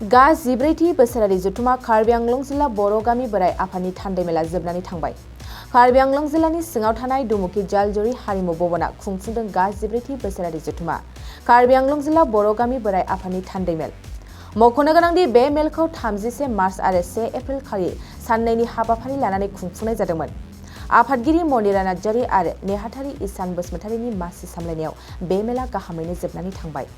14थि बोसोरारि जथुमा कार्बि आंलं जिल्ला बर' गामि बोराइ आफादनि थान्दै मेला जोबनानै थांबाय। कार्बि आंलं जिल्लानि सिङाव थानाय दुमुखि जालजरि हारिमु भवना खुंफुंदों 14थि बोसोरारि जथुमा कार्बि आंलं जिल्ला बर' गामि बोराइ आफादनि थान्दै मेल। मख'नो गोनांदि बे मेलखौ 31 मार्च आरो 1 एप्रिल खालि साननैनि हाबाफारि लानानै खुंफुंनाय जादोंमोन। आफादगिरि मनिरा नार्जारि आरो नेहाथारि इसान बसुमतारिनि मासि सामलायनायाव बे मेला गाहामैनो जोबनानै थांबाय।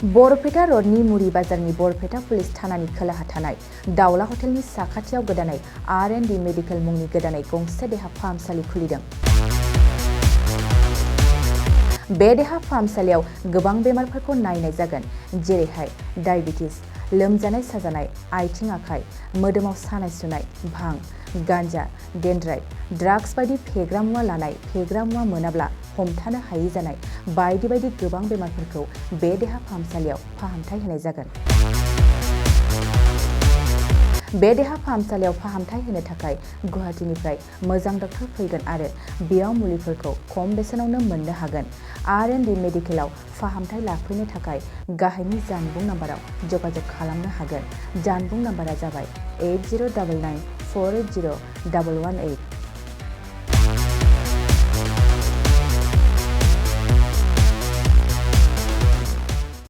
बरपेटा रडनि मुरी बाजारनि बरपेटा पुलिस थानानि खोलाहा थानाय दावला हटेलनि साखाथियाव गोदानै R&D मेडिकेल मुंनि गोदानै गंसे देहा फाहामसालि खुलिदों। बे देहा फाहामसालियाव गोबां बेमारफोरखौ नायनाय जागोन, जेरैहाय डायबिटिस, लोमजानाय साजानाय, आथिं आखाइ, मोदोमाव सानाय सुनाय, भां, गान्जा, डेन्ड्राइट, ड्राग्स बायदि फेग्रा मुवा लानाय, फेग्रा मुवा मोनाब्ला हमथानो हायि जानाय बायदि बायदि गोबां बेमारफोरखौ बे देहा फाहामसालियाव फाहामथाय होनाय जागोन। बे देहा फाहामसालियाव फाहामथाय होनो थाखाय गुवाहाटीनिफ्राय मोजां डक्टर फैगोन आरो बेयाव मुलिफोरखौ खम बेसेनावनो मोननो हागोन। R&D मेडिकेलाव फाहामथाय लाफैनो थाखाय गाहायनि जानबुं नाम्बाराव जगाजग खालामनो हागोन। जानबुं नाम्बारा जाबाय 8099 480 118।